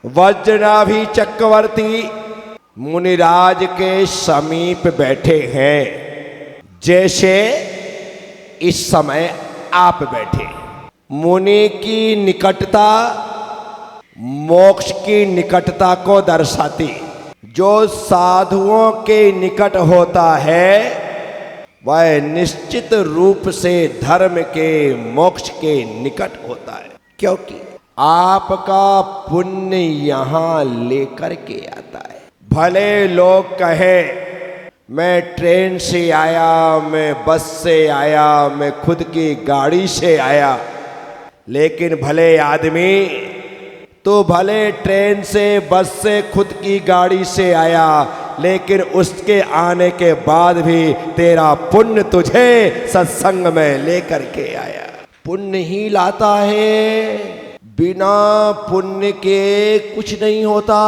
वज्रनाभि चक्रवर्ती मुनिराज के समीप बैठे हैं, जैसे इस समय आप बैठे। मुनि की निकटता मोक्ष की निकटता को दर्शाती। जो साधुओं के निकट होता है वह निश्चित रूप से धर्म के मोक्ष के निकट होता है, क्योंकि आपका पुण्य यहाँ लेकर के आता है। भले लोग कहें मैं ट्रेन से आया, मैं बस से आया, मैं खुद की गाड़ी से आया, लेकिन भले आदमी तो भले ट्रेन से, बस से, खुद की गाड़ी से आया, लेकिन उसके आने के बाद भी तेरा पुण्य तुझे सत्संग में लेकर के आया। पुण्य ही लाता है, बिना पुण्य के कुछ नहीं होता।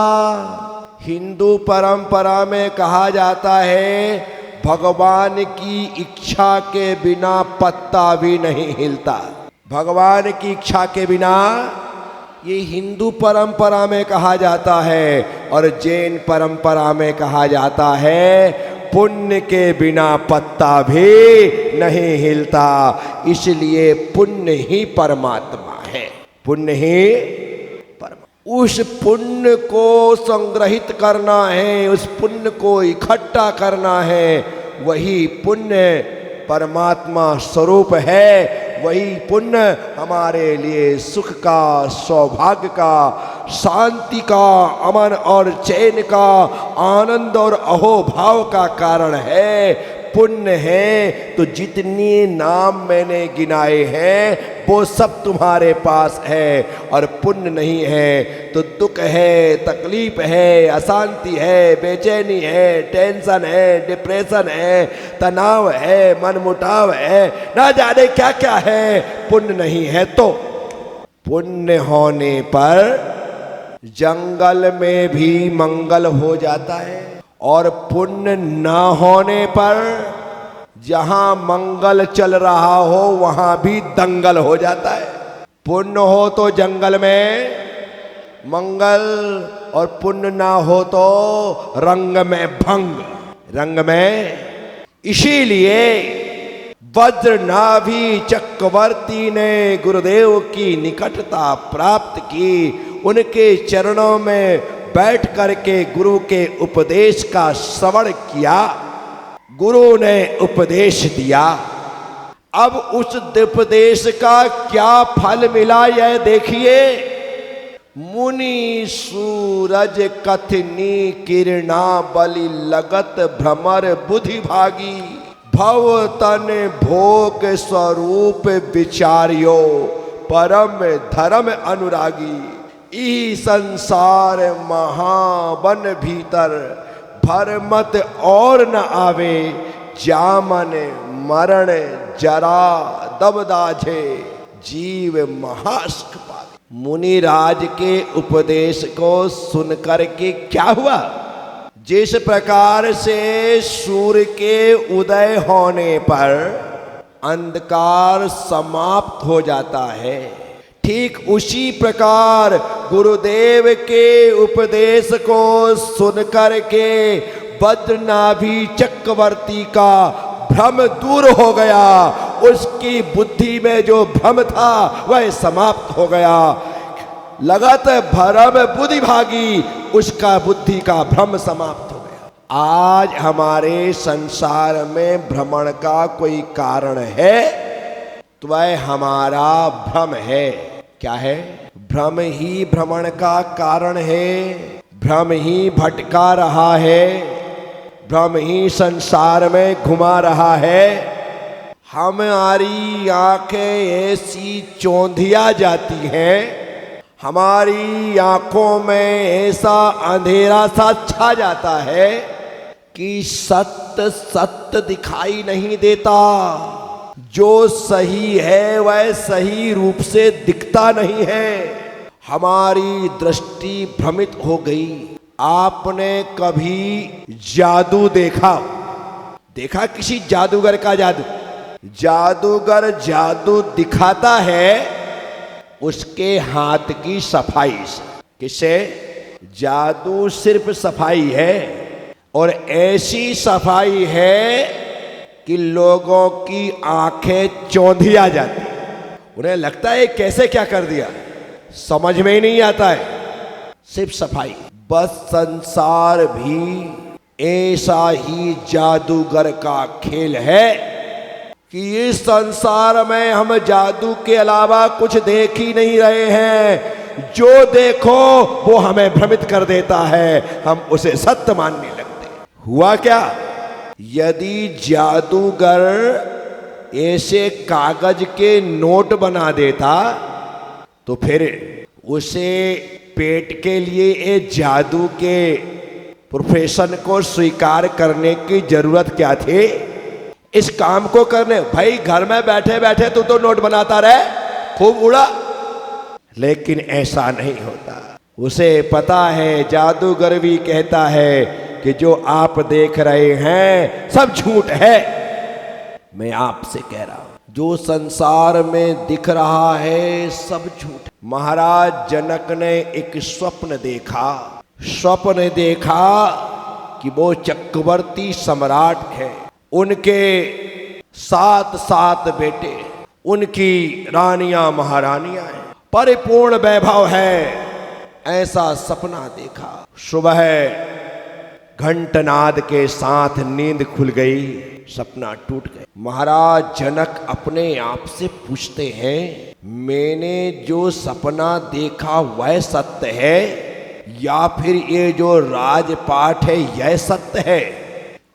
हिंदू परंपरा में कहा जाता है भगवान की इच्छा के बिना पत्ता भी नहीं हिलता। भगवान की इच्छा के बिना, ये हिंदू परंपरा में कहा जाता है, और जैन परंपरा में कहा जाता है पुण्य के बिना पत्ता भी नहीं हिलता। इसलिए पुण्य ही परमात्मा है, पुण्य ही परमात्मा। उस पुण्य को संग्रहित करना है, उस पुण्य को इकट्ठा करना है, वही पुण्य परमात्मा स्वरूप है। वही पुण्य हमारे लिए सुख का, सौभाग्य का, शांति का, अमन और चैन का, आनंद और अहोभाव का कारण है। पुण्य है तो जितने नाम मैंने गिनाए हैं वो सब तुम्हारे पास है, और पुण्य नहीं है तो दुख है, तकलीफ है, अशांति है, बेचैनी है, टेंशन है, डिप्रेशन है, तनाव है, मनमुटाव है, ना जाने क्या क्या है। पुण्य नहीं है तो पुण्य होने पर जंगल में भी मंगल हो जाता है, और पुण्य न होने पर जहां मंगल चल रहा हो वहां भी दंगल हो जाता है। पुण्य हो तो जंगल में मंगल, और पुण्य ना हो तो रंग में भंग, रंग में। इसीलिए वज्रनाभि चक्रवर्ती ने गुरुदेव की निकटता प्राप्त की। उनके चरणों में बैठ करके गुरु के उपदेश का श्रवण किया, गुरु ने उपदेश दिया। अब उस उपदेश का क्या फल मिला यह देखिए। मुनि सूरज कथनी किरणा बलि लगत भ्रमर बुद्धि भागी, भव तन भोग स्वरूप विचार्यो परम धर्म अनुरागी। ई संसार महावन भीतर भरमत और न आवे, जामन मरण जरा दबदाझे जीव महास्क पावे। मुनिराज के उपदेश को सुनकर के क्या हुआ। जिस प्रकार से सूर्य के उदय होने पर अंधकार समाप्त हो जाता है, ठीक उसी प्रकार गुरुदेव के उपदेश को सुनकर के वज्रनाभि चक्रवर्ती का भ्रम दूर हो गया। उसकी बुद्धि में जो भ्रम था वह समाप्त हो गया। लगत भरम बुद्धि भागी, उसका बुद्धि का भ्रम समाप्त हो गया। आज हमारे संसार में भ्रमण का कोई कारण है तो वह हमारा भ्रम है। क्या है? भ्रम ही भ्रमण का कारण है, भ्रम ही भटका रहा है, भ्रम ही संसार में घुमा रहा है। हमारी आंखें ऐसी चौंधिया जाती हैं, हमारी आंखों में ऐसा अंधेरा सा छा जाता है कि सत्य सत्य दिखाई नहीं देता। जो सही है वह सही रूप से दिखता नहीं है। हमारी दृष्टि भ्रमित हो गई। आपने कभी जादू देखा? देखा किसी जादूगर का जादू? जादूगर जादू दिखाता है उसके हाथ की सफाई से। किससे? जादू सिर्फ सफाई है, और ऐसी सफाई है कि लोगों की आंखें चौंधिया जाती, उन्हें लगता है कैसे क्या कर दिया, समझ में ही नहीं आता है। सिर्फ सफाई। बस संसार भी ऐसा ही जादूगर का खेल है कि इस संसार में हम जादू के अलावा कुछ देख ही नहीं रहे हैं। जो देखो वो हमें भ्रमित कर देता है, हम उसे सत्य मानने लगते हैं। हुआ क्या, यदि जादूगर ऐसे कागज के नोट बना देता तो फिर उसे पेट के लिए एक जादू के प्रोफेशन को स्वीकार करने की जरूरत क्या थी? इस काम को करने, भाई घर में बैठे बैठे तू तो नोट बनाता रहे, खूब उड़ा। लेकिन ऐसा नहीं होता। उसे पता है, जादूगर भी कहता है कि जो आप देख रहे हैं सब झूठ है। मैं आपसे कह रहा हूं, जो संसार में दिख रहा है सब झूठ। महाराज जनक ने एक स्वप्न देखा। स्वप्न देखा कि वो चक्रवर्ती सम्राट है, उनके 7 बेटे, उनकी रानियां महारानियां हैं, परिपूर्ण वैभव है। ऐसा सपना देखा। सुबह घंटनाद के साथ नींद खुल गई, सपना टूट गया। महाराज जनक अपने आप से पूछते हैं, मैंने जो सपना देखा वह सत्य है या फिर ये जो राजपाट है यह सत्य है?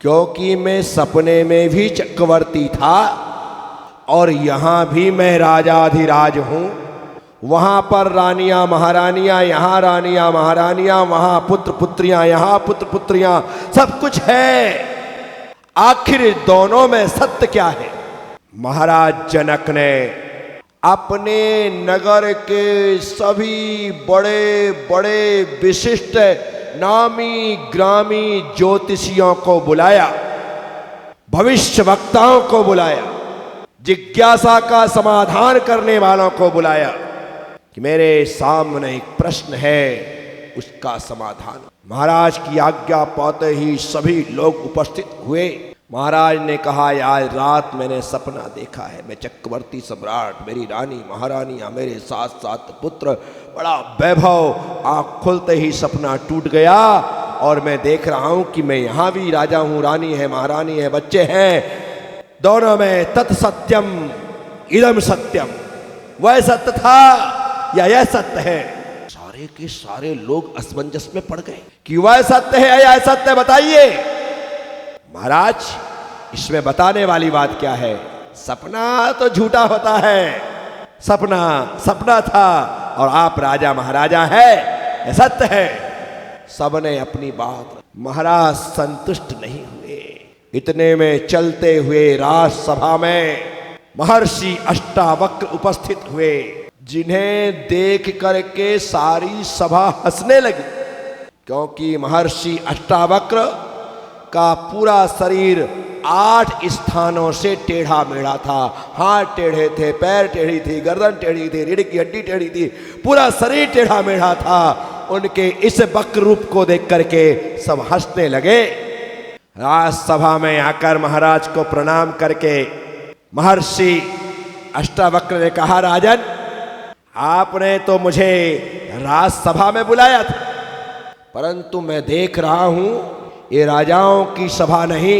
क्योंकि मैं सपने में भी चक्रवर्ती था और यहां भी मैं राजाधिराज हूं। वहां पर रानियां महारानियां, यहां रानियां महारानियां, वहां पुत्र पुत्रियां, यहां पुत्र पुत्रियां, सब कुछ है। आखिर दोनों में सत्य क्या है? महाराज जनक ने अपने नगर के सभी बड़े बड़े विशिष्ट नामी ग्रामी ज्योतिषियों को बुलाया, भविष्य वक्ताओं को बुलाया, जिज्ञासा का समाधान करने वालों को बुलाया कि मेरे सामने एक प्रश्न है, उसका समाधान। महाराज की आज्ञा पाते ही सभी लोग उपस्थित हुए। महाराज ने कहा, आज रात मैंने सपना देखा है, मैं चक्रवर्ती सम्राट, मेरी रानी महारानियां, मेरे 7 पुत्र, बड़ा वैभव। आँख खुलते ही सपना टूट गया और मैं देख रहा हूं कि मैं यहां भी राजा हूं, रानी है, महारानी है, बच्चे हैं। दोनों में तत्सत्यम इदम सत्यम, वह सत्य था या यह सत्य है? सारे के सारे लोग असमंजस में पड़ गए कि वह सत्य है या सत्य, बताइए। महाराज, इसमें बताने वाली बात क्या है? सपना तो झूठा होता है, सपना सपना था और आप राजा महाराजा है, यह सत्य है। सबने अपनी बात। महाराज संतुष्ट नहीं हुए। इतने में चलते हुए राजसभा में महर्षि अष्टावक्र उपस्थित हुए, जिन्हें देख करके सारी सभा हंसने लगी, क्योंकि महर्षि अष्टावक्र का पूरा शरीर 8 स्थानों से टेढ़ा मेढ़ा था। हाथ टेढ़े थे, पैर टेढ़ी थी, गर्दन टेढ़ी थी, रीढ़ की हड्डी टेढ़ी थी, पूरा शरीर टेढ़ा मेढ़ा था। उनके इस वक्र रूप को देख करके सब हंसने लगे। राजसभा में आकर महाराज को प्रणाम करके महर्षि अष्टावक्र ने कहा, राजन, आपने तो मुझे राजसभा में बुलाया था, परंतु मैं देख रहा हूं ये राजाओं की सभा नहीं,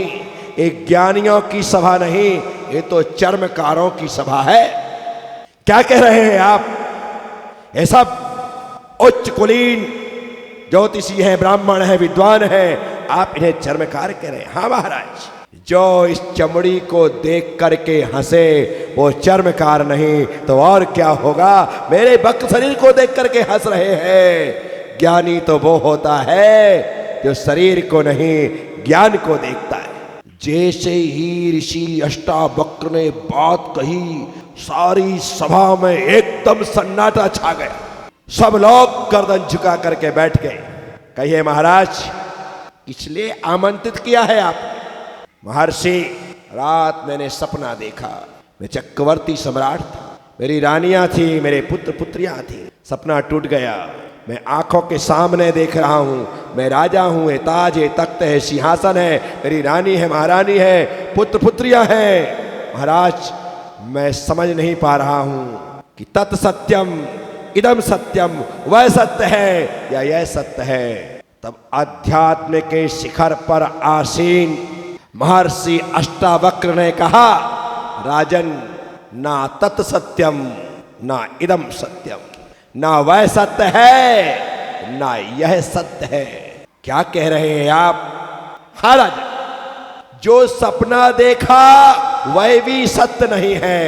एक ज्ञानियों की सभा नहीं, ये तो चर्मकारों की सभा है। क्या कह रहे हैं आप? ये सब उच्च कुलीन ज्योतिषी हैं, ब्राह्मण हैं, विद्वान हैं, आप इन्हें चर्मकार कह रहे हैं? हाँ महाराज, जो इस चमड़ी को देख करके हंसे वो चर्मकार नहीं तो और क्या होगा? मेरे वक्र शरीर को देख करके हंस रहे हैं। ज्ञानी तो वो होता है जो शरीर को नहीं, ज्ञान को देखता है। जैसे ही ऋषि अष्टावक्र ने बात कही, सारी सभा में एकदम सन्नाटा छा गया। सब लोग गर्दन झुका करके बैठ गए। कहिए महाराज, इसलिए आमंत्रित किया है आप? महर्षि, रात मैंने सपना देखा, मैं चक्रवर्ती सम्राट था, मेरी रानियां थी, मेरे पुत्र पुत्रियां थी, सपना टूट गया। मैं आंखों के सामने देख रहा हूं, मैं राजा हूं, ये ताज है, तख्त है, सिंहासन है, मेरी रानी है, महारानी है, पुत्र पुत्रियां हैं। महाराज मैं समझ नहीं पा रहा हूं कि तत् सत्यम इदम सत्यम, वह सत्य है या यह सत्य है। तब अध्यात्म के शिखर पर आसीन महर्षि अष्टावक्र ने कहा, राजन ना तत् सत्यम ना इदम सत्यम, ना वह सत्य है ना यह सत्य है। क्या कह रहे हैं आप? हाँ राजा, जो सपना देखा वह भी सत्य नहीं है,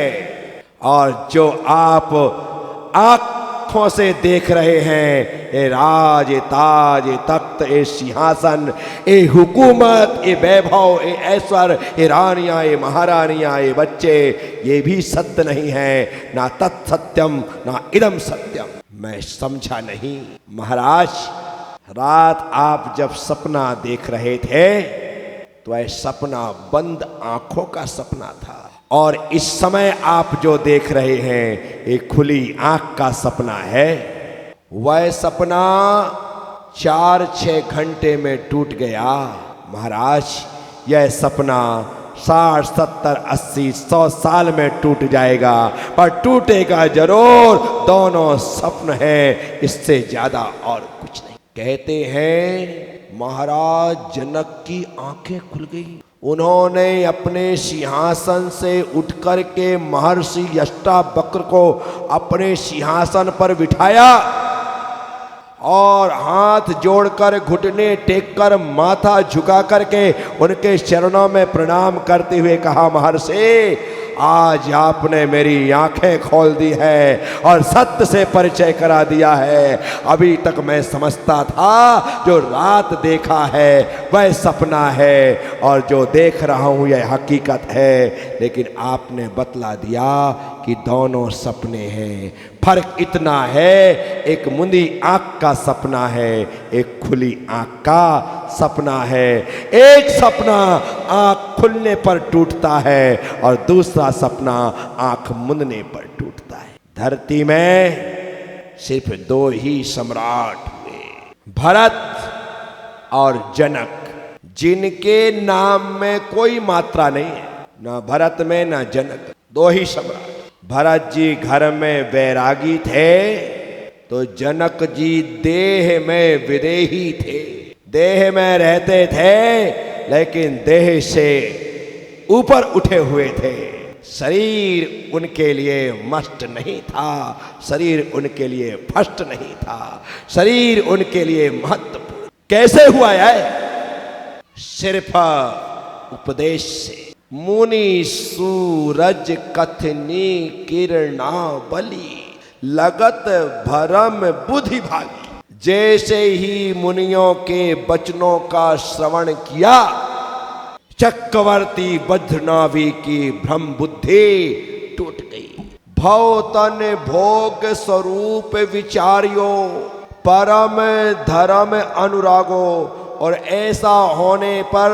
और जो आप आंखों से देख रहे हैं, ये राज, ये ताज, ये तख्त, ये सिंहासन, ये हुकूमत, ये वैभव, ये ऐश्वर्य, ये रानियां, ये महारानियां, ये बच्चे, ये भी सत्य नहीं है। ना तत् सत्यम ना इदम सत्यम। मैं समझा नहीं। महाराज, रात आप जब सपना देख रहे थे तो वह सपना बंद आंखों का सपना था, और इस समय आप जो देख रहे हैं एक खुली आंख का सपना है। वह सपना 4-6 घंटे में टूट गया। महाराज, यह सपना 60, 70, 80, 100 साल में टूट जाएगा, पर टूटेगा जरूर। दोनों स्वप्न है, इससे ज्यादा और कुछ नहीं। कहते हैं महाराज जनक की आंखें खुल गई। उन्होंने अपने सिंहासन से उठकर के महर्षि अष्टावक्र को अपने सिंहासन पर बिठाया और हाथ जोड़कर, घुटने टेककर, माथा झुका करके उनके चरणों में प्रणाम करते हुए कहा, महर्षि आज आपने मेरी आंखें खोल दी है और सत्य से परिचय करा दिया है। अभी तक मैं समझता था जो रात देखा है वह सपना है, और जो देख रहा हूँ यह हकीकत है, लेकिन आपने बतला दिया कि दोनों सपने हैं। फर्क इतना है, एक मुंदी आंख का सपना है, एक खुली आंख का सपना है। एक सपना आंख खुलने पर टूटता है और दूसरा सपना आंख मुंदने पर टूटता है। धरती में सिर्फ 2 ही सम्राट हुए, भरत और जनक, जिनके नाम में कोई मात्रा नहीं है, ना भरत में ना जनक। 2 ही सम्राट। भरत जी घर में वैरागी थे तो जनक जी देह में विदेही थे। देह में रहते थे लेकिन देह से ऊपर उठे हुए थे। शरीर उनके लिए मस्त नहीं था, शरीर उनके लिए फस्ट नहीं था, शरीर उनके लिए महत्वपूर्ण। कैसे हुआ है? सिर्फ उपदेश से। मुनि सूरज कथनी किरणा बली, लगत भरम बुद्धि भागी। जैसे ही मुनियों के वचनों का श्रवण किया, चक्रवर्ती वज्रनाभि की भ्रम बुद्धि टूट गई। भव तन भोग स्वरूप विचार्यो, परम धर्म अनुरागो। और ऐसा होने पर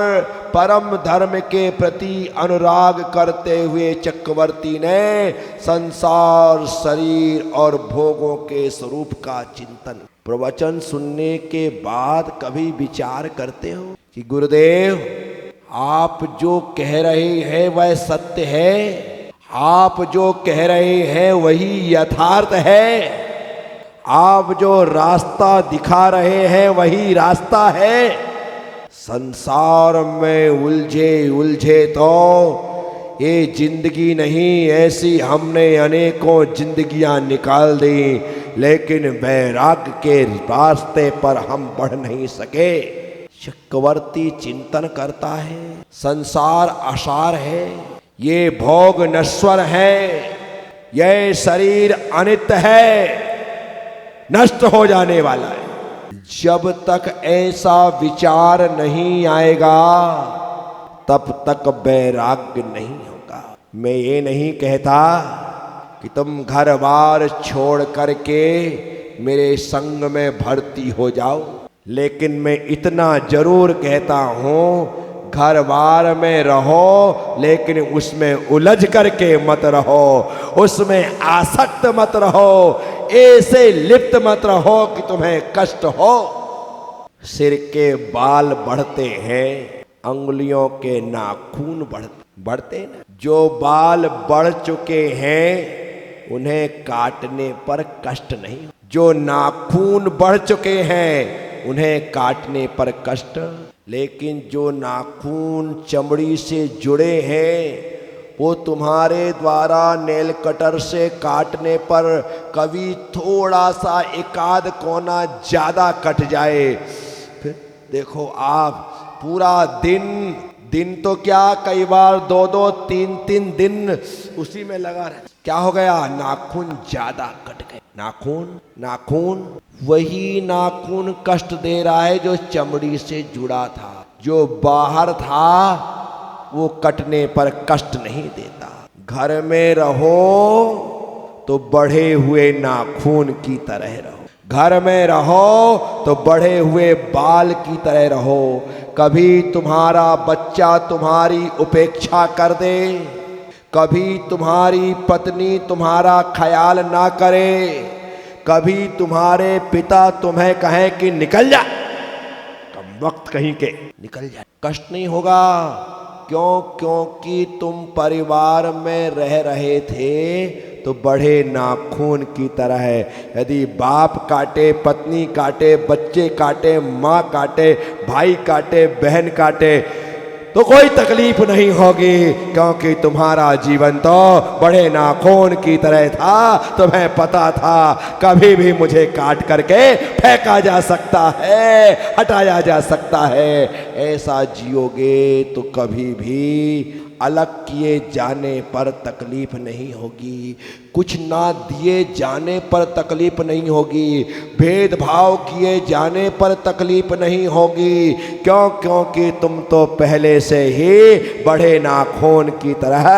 परम धर्म के प्रति अनुराग करते हुए चक्रवर्ती ने संसार, शरीर और भोगों के स्वरूप का चिंतन। प्रवचन सुनने के बाद कभी विचार करते हो कि गुरुदेव आप जो कह रहे हैं वह सत्य है, आप जो कह रहे हैं वही यथार्थ है, आप जो रास्ता दिखा रहे हैं वही रास्ता है। संसार में उलझे उलझे तो ये जिंदगी नहीं, ऐसी हमने अनेकों जिंदगियां निकाल दी, लेकिन वैराग्य के रास्ते पर हम बढ़ नहीं सके। चक्रवर्ती चिंतन करता है, संसार असार है, ये भोग नश्वर है, यह शरीर अनित्य है, नष्ट हो जाने वाला है। जब तक ऐसा विचार नहीं आएगा तब तक वैराग्य नहीं होगा। मैं ये नहीं कहता कि तुम घर बार छोड़ करके मेरे संग में भर्ती हो जाओ, लेकिन मैं इतना जरूर कहता हूँ घर बार में रहो, लेकिन उसमें उलझ करके मत रहो, उसमें आसक्त मत रहो। ऐसे लिप्त मत रहो कि तुम्हें कष्ट हो। सिर के बाल बढ़ते हैं, अंगुलियों के नाखून बढ़ते हैं ना। जो बाल बढ़ चुके हैं उन्हें काटने पर कष्ट नहीं, जो नाखून बढ़ चुके हैं उन्हें काटने पर कष्ट। लेकिन जो नाखून चमड़ी से जुड़े हैं वो तुम्हारे द्वारा नेल कटर से काटने पर कभी थोड़ा सा एकाध कोना ज्यादा कट जाए, फिर देखो आप पूरा दिन तो क्या कई बार 2-2, 3-3 दिन उसी में लगा रहे। क्या हो गया? नाखून ज्यादा कट गए। नाखून वही नाखून कष्ट दे रहा है जो चमड़ी से जुड़ा था। जो बाहर था वो कटने पर कष्ट नहीं देता। घर में रहो तो बढ़े हुए नाखून की तरह रहो, घर में रहो तो बढ़े हुए बाल की तरह रहो। कभी तुम्हारा बच्चा तुम्हारी उपेक्षा कर दे, कभी तुम्हारी पत्नी तुम्हारा ख्याल ना करे, कभी तुम्हारे पिता तुम्हें कहें कि निकल जा, कम वक्त कहीं के निकल जा, कष्ट नहीं होगा। क्यों? क्योंकि तुम परिवार में रह रहे थे तो बढ़े नाखून की तरह है। यदि बाप काटे, पत्नी काटे, बच्चे काटे, माँ काटे, भाई काटे, बहन काटे तो कोई तकलीफ नहीं होगी, क्योंकि तुम्हारा जीवन तो बड़े नाखून की तरह था। तुम्हें पता था कभी भी मुझे काट करके फेंका जा सकता है, हटाया जा सकता है। ऐसा जियोगे तो कभी भी अलग किए जाने पर तकलीफ नहीं होगी, कुछ ना दिए जाने पर तकलीफ नहीं होगी, भेदभाव किए जाने पर तकलीफ नहीं होगी। क्यों? क्योंकि तुम तो पहले से ही बड़े नाखून की तरह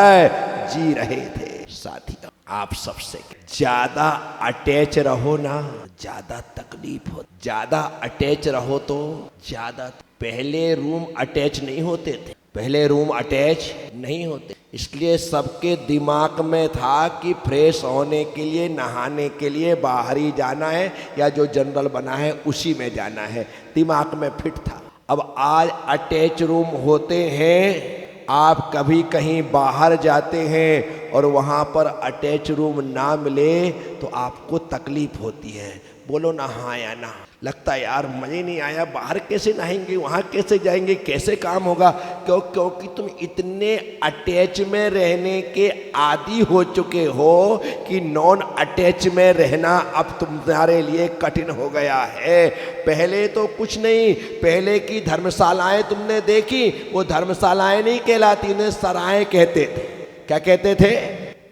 जी रहे थे। साथियों, आप सबसे ज्यादा अटैच रहो ना, ज्यादा तकलीफ हो। ज्यादा अटैच रहो तो ज्यादा। पहले रूम अटैच नहीं होते थे, पहले रूम अटैच नहीं होते, इसलिए सबके दिमाग में था कि फ्रेश होने के लिए, नहाने के लिए बाहर ही जाना है या जो जनरल बना है उसी में जाना है, दिमाग में फिट था। अब आज अटैच रूम होते हैं, आप कभी कहीं बाहर जाते हैं और वहाँ पर अटैच रूम ना मिले तो आपको तकलीफ होती है। बोलो ना हाँ या ना। लगता है यार मज़े नहीं आया, बाहर कैसे नहाएंगे, वहाँ कैसे जाएंगे, कैसे काम होगा। क्योंकि तुम इतने अटैच में रहने के आदी हो चुके हो कि नॉन अटैच में रहना अब तुम्हारे लिए कठिन हो गया है। पहले तो कुछ नहीं, पहले की धर्मशालाएं तुमने देखी, वो धर्मशालाएं नहीं कहलाती, उन्हें सराएं कहते थे। क्या कहते थे?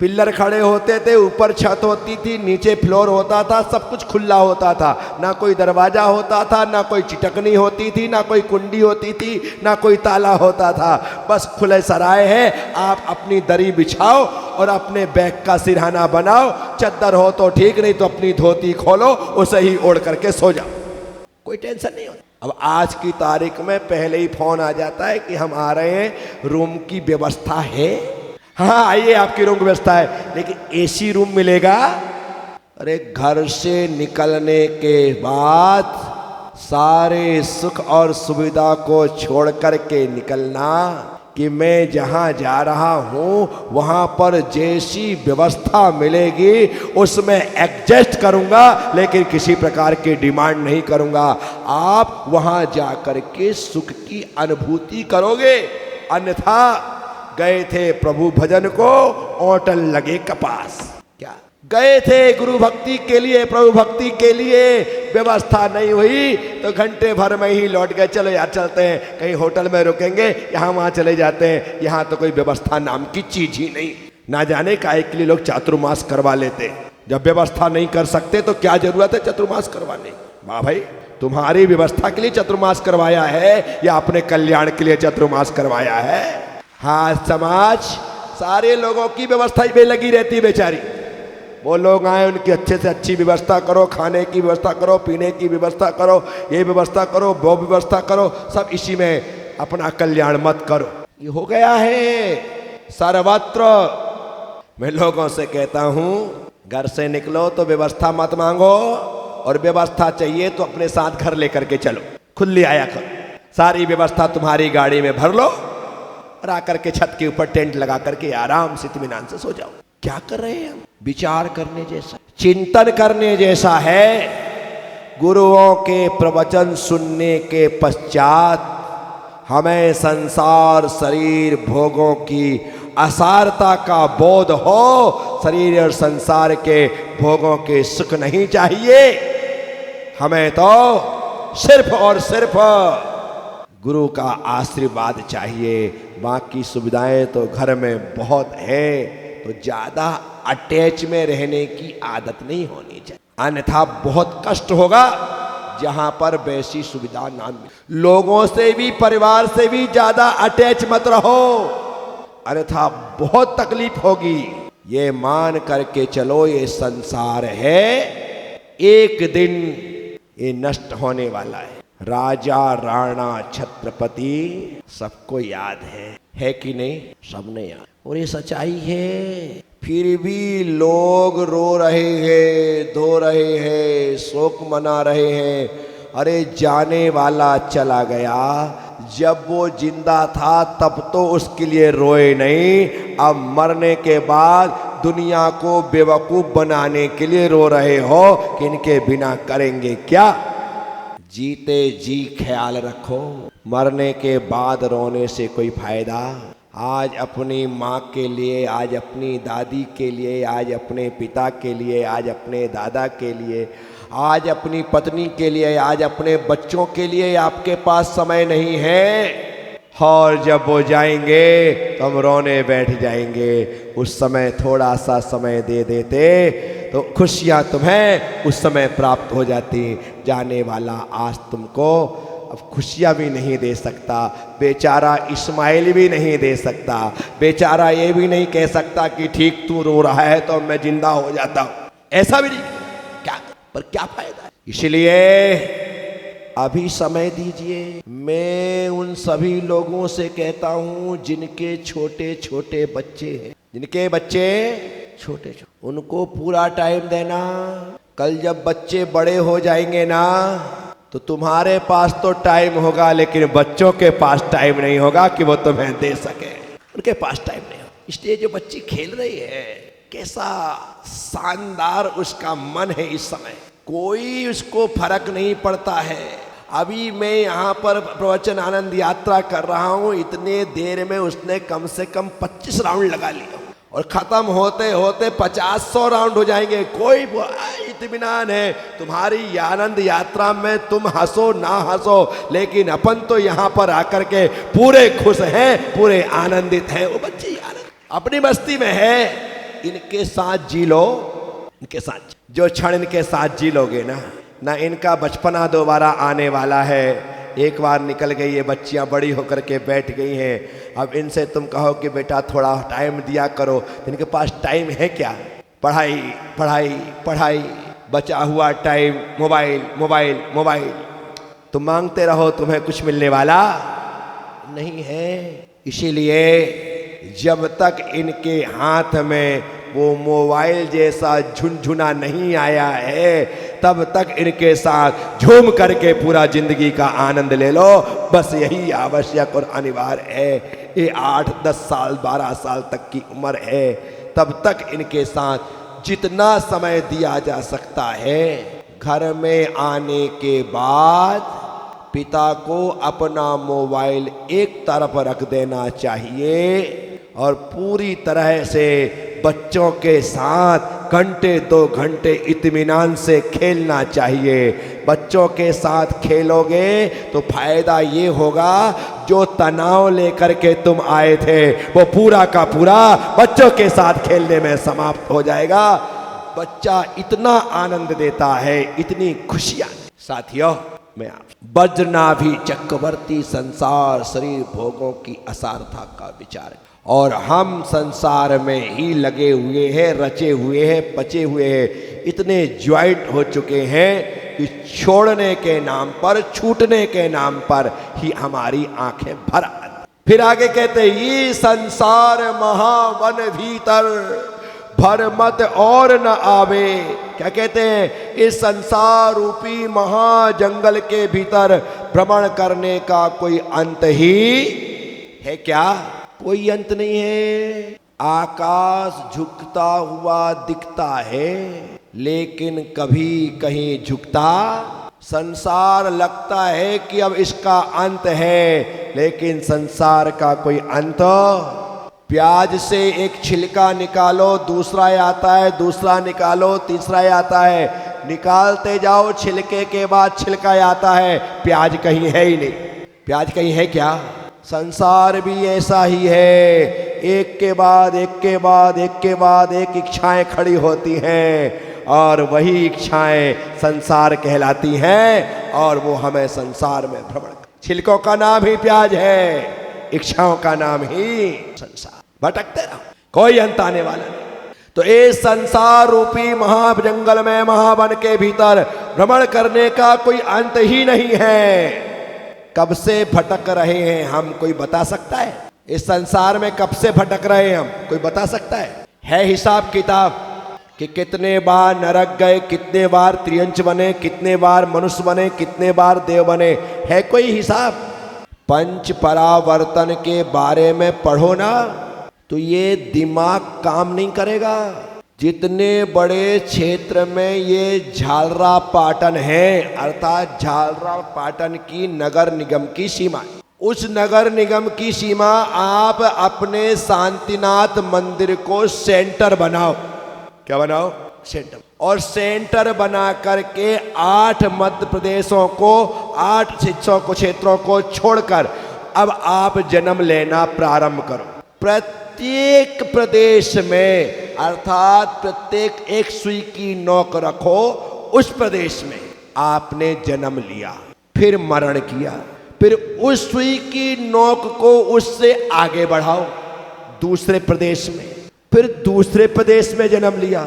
पिल्लर खड़े होते थे, ऊपर छत होती थी, नीचे फ्लोर होता था, सब कुछ खुला होता था, ना कोई दरवाजा होता था, ना कोई चिटकनी होती थी, ना कोई कुंडी होती थी, ना कोई ताला होता था। बस खुले सराय है, आप अपनी दरी बिछाओ और अपने बैग का सिरहाना बनाओ, चद्दर हो तो ठीक, नहीं तो अपनी धोती खोलो, उसे ही ओढ़ करके सो जाओ, कोई टेंशन नहीं होता। अब आज की तारीख में पहले ही फोन आ जाता है कि हम आ रहे हैं, रूम की व्यवस्था है, हाँ आइए आपकी रूम की व्यवस्था है, लेकिन एसी रूम मिलेगा? अरे घर से निकलने के बाद सारे सुख और सुविधा को छोड़ करके निकलना कि मैं जहाँ जा रहा हूँ वहाँ पर जैसी व्यवस्था मिलेगी उसमें एडजस्ट करूँगा, लेकिन किसी प्रकार की डिमांड नहीं करूँगा। आप वहाँ जा कर के सुख की अनुभूति करोगे, अन्यथा गए थे प्रभु भजन को, ओटल लगे कपास। क्या गए थे गुरु भक्ति के लिए, प्रभु भक्ति के लिए, व्यवस्था नहीं हुई तो घंटे भर में ही लौट गए। चलो यार चलते हैं, कहीं होटल में रुकेंगे, यहाँ वहाँ चले जाते हैं, यहाँ तो कोई व्यवस्था नाम की चीज ही नहीं। ना जाने काहे के लिए लोग चातुर्मास करवा लेते, जब व्यवस्था नहीं कर सकते तो क्या जरूरत है चतुर्मास करवाने। वाह भाई, तुम्हारी व्यवस्था के लिए चतुर्मास करवाया है या अपने कल्याण के लिए चतुर्मास करवाया है? हाँ, समाज सारे लोगों की व्यवस्था में लगी रहती है बेचारी। वो लोग आए, उनकी अच्छे से अच्छी व्यवस्था करो, खाने की व्यवस्था करो, पीने की व्यवस्था करो, ये व्यवस्था करो, वो व्यवस्था करो, सब इसी में अपना कल्याण मत करो। ये हो गया है सर्वत्र। मैं लोगों से कहता हूँ घर से निकलो तो व्यवस्था मत मांगो, और व्यवस्था चाहिए तो अपने साथ घर लेकर के चलो, खुद ले आया करो। सारी व्यवस्था तुम्हारी गाड़ी में भर लो और आकर के छत के ऊपर टेंट लगा करके आराम से इत्मीनान से सो जाओ। क्या कर रहे हैं हम? विचार करने जैसा, चिंतन करने जैसा है। गुरुओं के प्रवचन सुनने के पश्चात हमें संसार शरीर भोगों की असारता का बोध हो। शरीर और संसार के भोगों के सुख नहीं चाहिए, हमें तो सिर्फ और सिर्फ गुरु का आशीर्वाद चाहिए। बाकी सुविधाएं तो घर में बहुत है, तो ज्यादा अटैच में रहने की आदत नहीं होनी चाहिए, अन्यथा बहुत कष्ट होगा जहां पर वैसी सुविधा ना मिले। लोगों से भी, परिवार से भी ज्यादा अटैच मत रहो, अन्यथा बहुत तकलीफ होगी। ये मान करके चलो, ये संसार है, एक दिन ये नष्ट होने वाला है। राजा राणा छत्रपति सबको याद है कि नहीं? सबने याद, और ये सच्चाई है। फिर भी लोग रो रहे हैं, धो रहे हैं, शोक मना रहे हैं। अरे जाने वाला चला गया, जब वो जिंदा था तब तो उसके लिए रोए नहीं, अब मरने के बाद दुनिया को बेवकूफ बनाने के लिए रो रहे हो कि इनके बिना करेंगे क्या। जीते जी ख्याल रखो, मरने के बाद रोने से कोई फायदा। आज अपनी माँ के लिए, आज अपनी दादी के लिए, आज अपने पिता के लिए, आज अपने दादा के लिए, आज अपनी पत्नी के लिए, आज अपने बच्चों के लिए आपके पास समय नहीं है। और जब वो जाएंगे तो हम रोने बैठ जाएंगे। उस समय थोड़ा सा समय दे देते तो खुशियाँ तुम्हें उस समय प्राप्त हो जाती। जाने वाला आज तुमको अब खुशियाँ भी नहीं दे सकता, बेचारा इस्माइल भी नहीं दे सकता, बेचारा ये भी नहीं कह सकता कि ठीक तू रो रहा है तो मैं जिंदा हो जाता हूँ, ऐसा भी नहीं। क्या पर क्या फायदा है? इसलिए अभी समय दीजिए। मैं उन सभी लोगों से कहता हूँ जिनके छोटे छोटे बच्चे हैं, जिनके बच्चे छोटे छोटे, उनको पूरा टाइम देना। कल जब बच्चे बड़े हो जाएंगे ना, तो तुम्हारे पास तो टाइम होगा, लेकिन बच्चों के पास टाइम नहीं होगा कि वो तुम्हें दे सके। उनके पास टाइम नहीं होगा। इसलिए जो बच्ची खेल रही है, कैसा शानदार उसका मन है इस समय, कोई उसको फर्क नहीं पड़ता है। अभी मैं यहाँ पर प्रवचन आनंद यात्रा कर रहा हूँ, इतने देर में उसने कम से कम 25 राउंड लगा लिया, और खत्म होते होते 50-100 राउंड हो जाएंगे। कोई इत्मीनान है तुम्हारी आनंद यात्रा में, तुम हंसो ना हंसो, लेकिन अपन तो यहाँ पर आकर के पूरे खुश हैं, पूरे आनंदित हैं। वो बच्ची आनंद अपनी मस्ती में है, इनके साथ जी लो, इनके साथ जो क्षण इनके साथ जी लोगे ना इनका बचपना दोबारा आने वाला है। एक बार निकल गई, ये बच्चियां बड़ी होकर के बैठ गई हैं। अब इनसे तुम कहो कि बेटा थोड़ा टाइम दिया करो, इनके पास टाइम है क्या? पढ़ाई पढ़ाई पढ़ाई, बचा हुआ टाइम मोबाइल मोबाइल मोबाइल। तुम मांगते रहो, तुम्हें कुछ मिलने वाला नहीं है। इसीलिए जब तक इनके हाथ में वो मोबाइल जैसा झुनझुना नहीं आया है, तब तक इनके साथ झूम करके पूरा जिंदगी का आनंद ले लो। बस यही आवश्यक और अनिवार्य है। ये 8-10 साल 12 साल तक की उम्र है, तब तक इनके साथ जितना समय दिया जा सकता है। घर में आने के बाद पिता को अपना मोबाइल एक तरफ रख देना चाहिए और पूरी तरह से बच्चों के साथ घंटे 2 घंटे इत्मीनान से खेलना चाहिए। बच्चों के साथ खेलोगे तो फायदा ये होगा, जो तनाव लेकर के तुम आए थे वो पूरा का पूरा बच्चों के साथ खेलने में समाप्त हो जाएगा। बच्चा इतना आनंद देता है, इतनी खुशियां। साथियों, मैं आप वज्रनाभि चक्रवर्ती संसार शरीर भोगों की असारता का विचार, और हम संसार में ही लगे हुए हैं, रचे हुए हैं, पचे हुए हैं, इतने ज्वाइंट हो चुके हैं कि छोड़ने के नाम पर, छूटने के नाम पर ही हमारी आंखें भर आती। फिर आगे कहते, ये संसार महावन भीतर भर मत और न आवे। क्या कहते हैं? इस संसार रूपी महाजंगल के भीतर भ्रमण करने का कोई अंत ही है क्या? कोई अंत नहीं है। आकाश झुकता हुआ दिखता है, लेकिन कभी कहीं झुकता। संसार लगता है कि अब इसका अंत है, लेकिन संसार का कोई अंत। प्याज से एक छिलका निकालो, दूसरा आता है, दूसरा निकालो, तीसरा आता है। निकालते जाओ, छिलके के बाद छिलका आता है, प्याज कहीं है ही नहीं। प्याज कहीं है क्या? संसार भी ऐसा ही है, एक के बाद एक के बाद एक के बाद एक इच्छाएं खड़ी होती हैं, और वही इच्छाएं संसार कहलाती हैं, और वो हमें संसार में भ्रमण। छिलकों का नाम ही प्याज है, इच्छाओं का नाम ही संसार। भटकते रहो, कोई अंत आने वाला नहीं। तो इस संसार रूपी महाजंगल में, महावन के भीतर भ्रमण करने का कोई अंत ही नहीं है। कब से भटक रहे हैं हम, कोई बता सकता है? इस संसार में कब से भटक रहे हैं हम, कोई बता सकता है? है हिसाब किताब कि कितने बार नरक गए, कितने बार त्रियंच बने, कितने बार मनुष्य बने, कितने बार देव बने? है कोई हिसाब? पंच परावर्तन के बारे में पढ़ो ना, तो ये दिमाग काम नहीं करेगा। जितने बड़े क्षेत्र में ये झालरा पाटन है, अर्थात झालरा पाटन की नगर निगम की सीमा, उस नगर निगम की सीमा आप अपने शांतिनाथ मंदिर को सेंटर बनाओ। क्या बनाओ? सेंटर। और सेंटर बना करके 8 मध्य प्रदेशों को, 8 शिक्षकों को, क्षेत्रों को छोड़कर अब आप जन्म लेना प्रारंभ करो। प्रत्येक प्रदेश में, अर्थात प्रत्येक एक सुई की नोक रखो, उस प्रदेश में आपने जन्म लिया, फिर मरण किया, फिर उस सुई की नोक को उससे आगे बढ़ाओ दूसरे प्रदेश में, फिर दूसरे प्रदेश में जन्म लिया।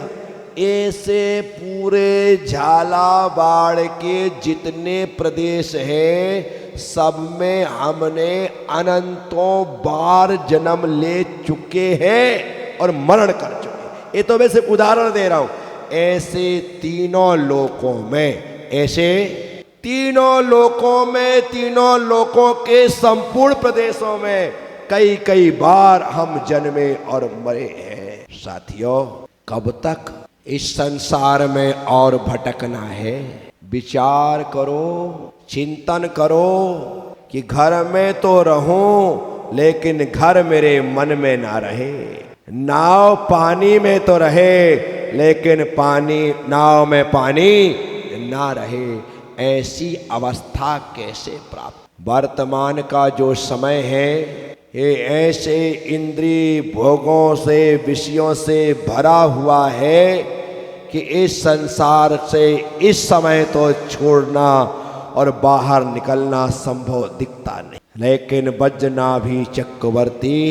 ऐसे पूरे झालावाड़ के जितने प्रदेश हैं, सब में हमने अनंतों बार जन्म ले चुके हैं और मरण कर चुके। ये तो मैं सिर्फ उदाहरण दे रहा हूं। ऐसे तीनों लोकों में, ऐसे तीनों लोकों में, तीनों लोकों के संपूर्ण प्रदेशों में कई कई बार हम जन्मे और मरे हैं। साथियों, कब तक इस संसार में और भटकना है? विचार करो, चिंतन करो कि घर में तो रहूं, लेकिन घर मेरे मन में ना रहे। नाव पानी में तो रहे, लेकिन पानी, नाव में पानी ना रहे। ऐसी अवस्था कैसे प्राप्त? वर्तमान का जो समय है, ये ऐसे इंद्रिय भोगों से, विषयों से भरा हुआ है कि इस संसार से इस समय तो छोड़ना और बाहर निकलना संभव दिखता नहीं। लेकिन वज्रनाभि चक्रवर्ती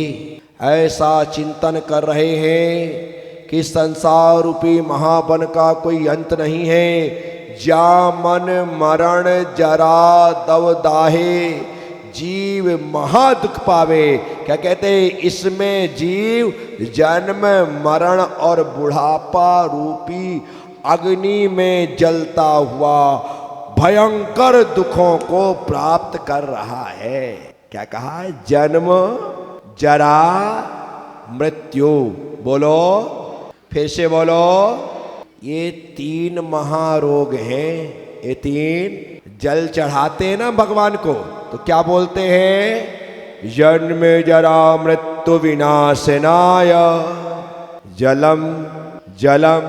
ऐसा चिंतन कर रहे हैं कि संसार रूपी महावन का कोई अंत नहीं है। जामन मरण जरा दवदाहे, जीव महादुख पावे। क्या कहते हैं? इसमें जीव जन्म, मरण और बुढ़ापा रूपी अग्नि में जलता हुआ भयंकर दुखों को प्राप्त कर रहा है। क्या कहा? जन्म, जरा, मृत्यु। बोलो, फिर से बोलो। ये 3 महारोग हैं। ये 3 जल चढ़ाते हैं ना भगवान को, तो क्या बोलते हैं? जन्म जरा मृत्यु विनाशनाय जलम जलम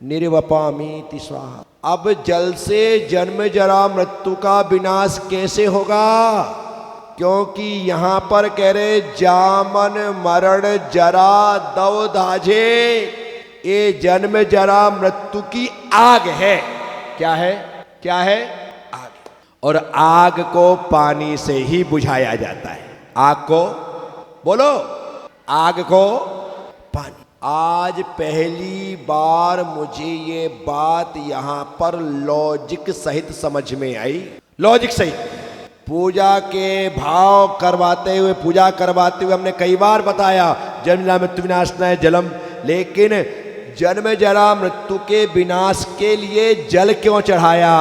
निर्वपामीति स्वाहा। अब जल से जन्म जरा मृत्यु का विनाश कैसे होगा? क्योंकि यहां पर कह रहे जामन मरण जरा दवदाहे, ये जन्म जरा मृत्यु की आग है। क्या है? क्या है? आग। और आग को पानी से ही बुझाया जाता है। आग को बोलो, आग को पानी। आज पहली बार मुझे ये बात यहां पर लॉजिक सहित समझ में आई। लॉजिक सहित पूजा के भाव करवाते हुए, पूजा करवाते हुए हमने कई बार बताया जन्म मृत्यु विनाशनाय जलम, लेकिन जन्म जरा मृत्यु के विनाश के लिए जल क्यों चढ़ाया?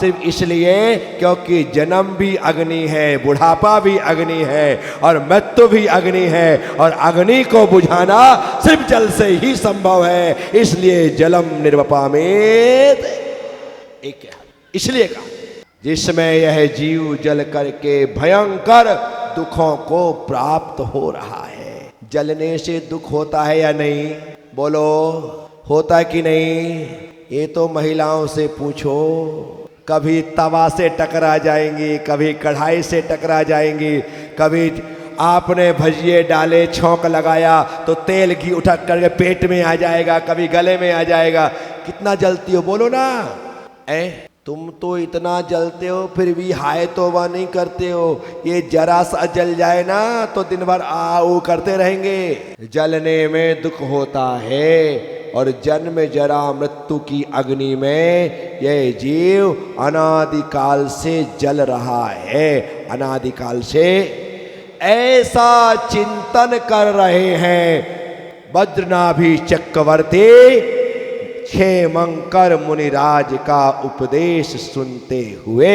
सिर्फ इसलिए क्योंकि जन्म भी अग्नि है, बुढ़ापा भी अग्नि है और मृत्यु भी अग्नि है, और अग्नि को बुझाना सिर्फ जल से ही संभव है। इसलिए जलम निर्वपामेत, एक इसलिए कहा जिसमें यह जीव जल करके भयंकर दुखों को प्राप्त हो रहा है। जलने से दुख होता है या नहीं? बोलो, होता कि नहीं? ये तो महिलाओं से पूछो। कभी तवा से टकरा जाएंगी, कभी कढ़ाई से टकरा जाएंगी, कभी आपने भजिए डाले, छौंक लगाया तो तेल घी उठक करके पेट में आ जाएगा, कभी गले में आ जाएगा। कितना जलती हो बोलो ना। तुम तो इतना जलते हो फिर भी हाय तौबा नहीं करते हो। ये जरा सा जल जाए ना तो दिन भर आओ करते रहेंगे। जलने में दुख होता है और जन्म जरा मृत्यु की अग्नि में यह जीव अनादिकाल से जल रहा है। अनादिकाल से ऐसा चिंतन कर रहे हैं वज्रनाभि चक्रवर्ती क्षेमंकर मुनिराज का उपदेश सुनते हुए।